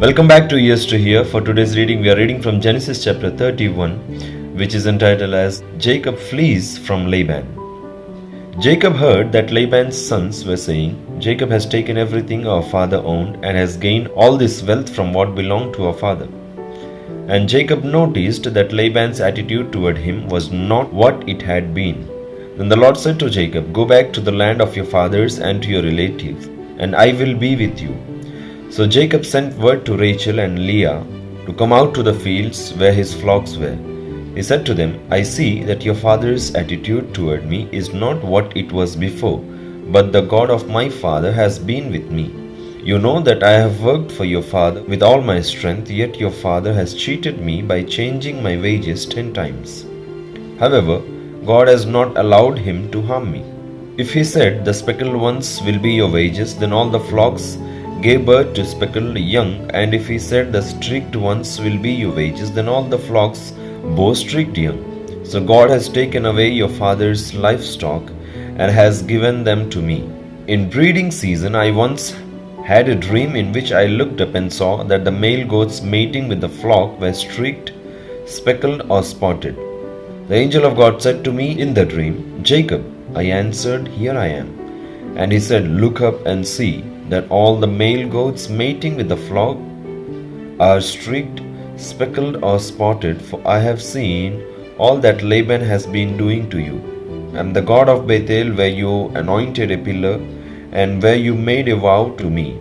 Welcome back to Years to Hear. For today's reading, we are reading from Genesis chapter 31, which is entitled as Jacob Flees from Laban. Jacob heard that Laban's sons were saying, Jacob has taken everything our father owned and has gained all this wealth from what belonged to our father. And Jacob noticed that Laban's attitude toward him was not what it had been. Then the Lord said to Jacob, Go back to the land of your fathers and to your relatives, and I will be with you. So Jacob sent word to Rachel and Leah to come out to the fields where his flocks were. He said to them, I see that your father's attitude toward me is not what it was before, but the God of my father has been with me. You know that I have worked for your father with all my strength, yet your father has cheated me by changing my wages 10 times. However, God has not allowed him to harm me. If he said, The speckled ones will be your wages, then all the flocks gave birth to speckled young, and if he said, The streaked ones will be your wages, then all the flocks bore streaked young. So God has taken away your father's livestock and has given them to me. In breeding season, I once had a dream in which I looked up and saw that the male goats mating with the flock were streaked, speckled, or spotted. The angel of God said to me in the dream, Jacob. I answered, Here I am. And he said, Look up and see that all the male goats mating with the flock are streaked, speckled, or spotted, for I have seen all that Laban has been doing to you. I am the God of Bethel, where you anointed a pillar and where you made a vow to me.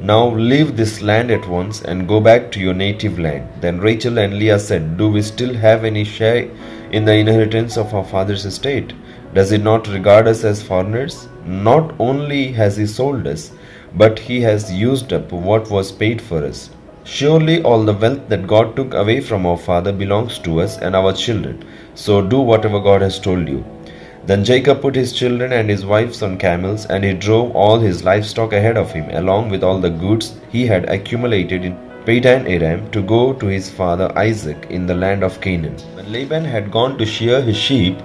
Now leave this land at once and go back to your native land. Then Rachel and Leah said, Do we still have any share in the inheritance of our father's estate? Does he not regard us as foreigners? Not only has he sold us, but he has used up what was paid for us. Surely all the wealth that God took away from our father belongs to us and our children. So do whatever God has told you. Then Jacob put his children and his wives on camels, and he drove all his livestock ahead of him, along with all the goods he had accumulated in Padan Aram, to go to his father Isaac in the land of Canaan. When Laban had gone to shear his sheep,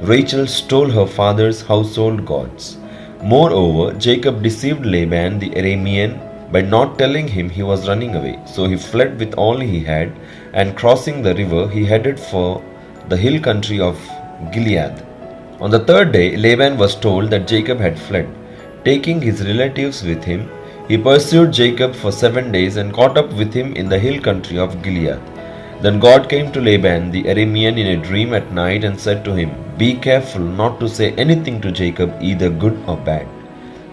Rachel stole her father's household gods. Moreover, Jacob deceived Laban the Aramean by not telling him he was running away. So he fled with all he had, and crossing the river, he headed for the hill country of Gilead. On the third day, Laban was told that Jacob had fled. Taking his relatives with him, he pursued Jacob for 7 days and caught up with him in the hill country of Gilead. Then God came to Laban the Aramean in a dream at night and said to him, Be careful not to say anything to Jacob, either good or bad.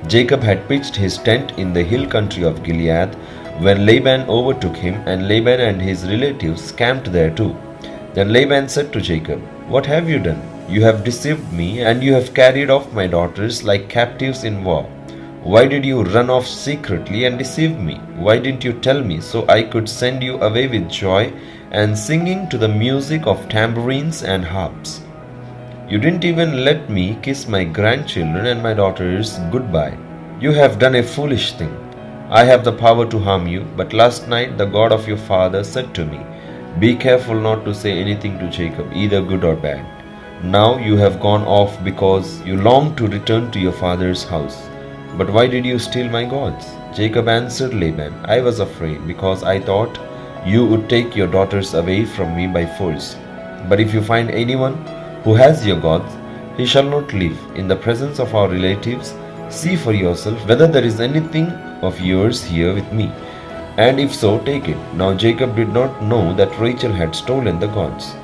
Jacob had pitched his tent in the hill country of Gilead when Laban overtook him, and Laban and his relatives camped there too. Then Laban said to Jacob, What have you done? You have deceived me, and you have carried off my daughters like captives in war. Why did you run off secretly and deceive me? Why didn't you tell me, so I could send you away with joy and singing to the music of tambourines and harps? You didn't even let me kiss my grandchildren and my daughters goodbye. You have done a foolish thing. I have the power to harm you, but last night the God of your father said to me, Be careful not to say anything to Jacob, either good or bad. Now you have gone off because you long to return to your father's house. But why did you steal my gods? Jacob answered Laban, I was afraid because I thought you would take your daughters away from me by force. But if you find anyone who has your gods, he shall not live. In the presence of our relatives, see for yourself whether there is anything of yours here with me, and if so, take it. Now Jacob did not know that Rachel had stolen the gods.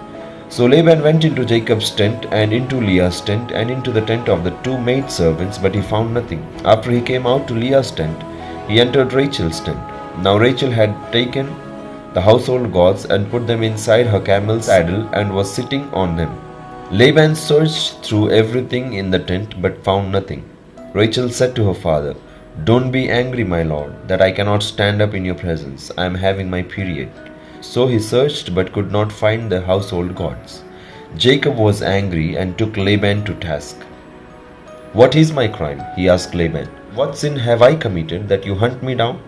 So Laban went into Jacob's tent and into Leah's tent and into the tent of the 2 maidservants, but he found nothing. After he came out to Leah's tent, he entered Rachel's tent. Now Rachel had taken the household gods and put them inside her camel's saddle and was sitting on them. Laban searched through everything in the tent but found nothing. Rachel said to her father, Don't be angry, my lord, that I cannot stand up in your presence. I am having my period. So he searched but could not find the household gods. Jacob was angry and took Laban to task. What is my crime? He asked Laban. What sin have I committed that you hunt me down?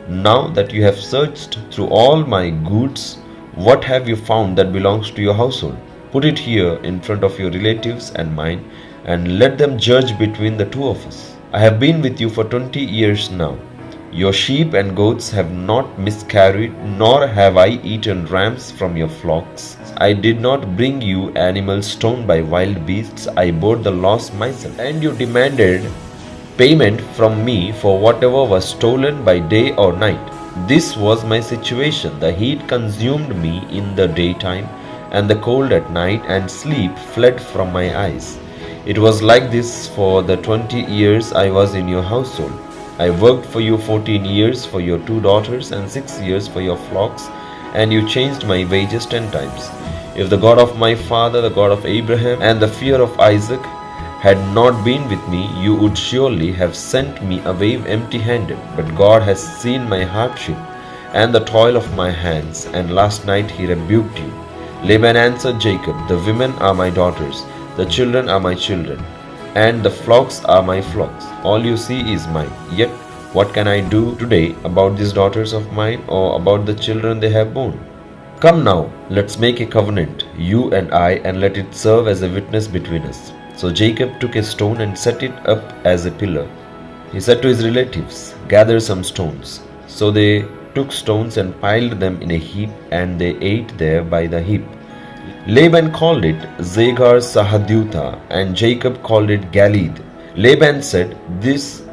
Now that you have searched through all my goods, what have you found that belongs to your household? Put it here in front of your relatives and mine, and let them judge between the two of us. I have been with you for 20 years now. Your sheep and goats have not miscarried, nor have I eaten rams from your flocks. I did not bring you animals torn by wild beasts. I bore the loss myself. And you demanded payment from me for whatever was stolen by day or night. This was my situation. The heat consumed me in the daytime, and the cold at night, and sleep fled from my eyes. It was like this for the 20 years I was in your household. I worked for you 14 years for your 2 daughters and 6 years for your flocks, and you changed my wages 10 times. If the God of my father, the God of Abraham, and the fear of Isaac had not been with me, you would surely have sent me away empty handed. But God has seen my hardship and the toil of my hands, and last night he rebuked you. Laban answered Jacob, the women are my daughters, the children are my children, and the flocks are my flocks. All you see is mine. Yet what can I do today about these daughters of mine, or about the children they have borne? Come now, let's make a covenant, you and I, and let it serve as a witness between us. So Jacob took a stone and set it up as a pillar. He said to his relatives, gather some stones. So they took stones and piled them in a heap, and they ate there by the heap. Laban called it Zagar Sahaduta, and Jacob called it Galeed. Laban said, this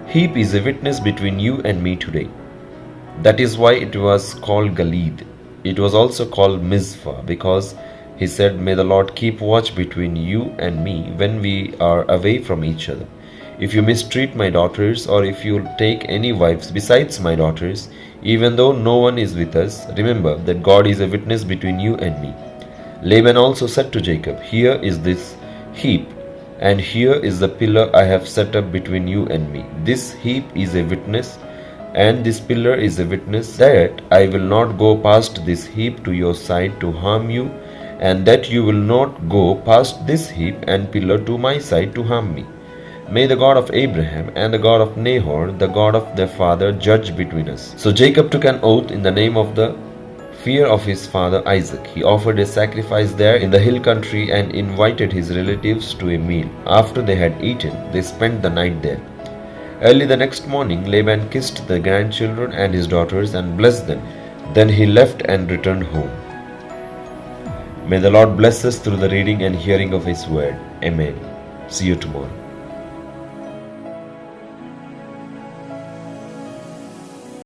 heap is a witness between you and me today. That is why it was called Galeed. It was also called Mizpah, because he said, may the Lord keep watch between you and me when we are away from each other. If you mistreat my daughters, or if you take any wives besides my daughters, even though no one is with us, remember that God is a witness between you and me. Laban also said to Jacob, here is this heap, and here is the pillar I have set up between you and me. This heap is a witness, and this pillar is a witness that I will not go past this heap to your side to harm you, and that you will not go past this heap and pillar to my side to harm me. May the God of Abraham and the God of Nahor, the God of their father, judge between us. So Jacob took an oath in the name of the fear of his father Isaac. He offered a sacrifice there in the hill country and invited his relatives to a meal. After they had eaten, they spent the night there. Early the next morning, Laban kissed the grandchildren and his daughters and blessed them. Then he left and returned home. May the Lord bless us through the reading and hearing of His word. Amen. See you tomorrow.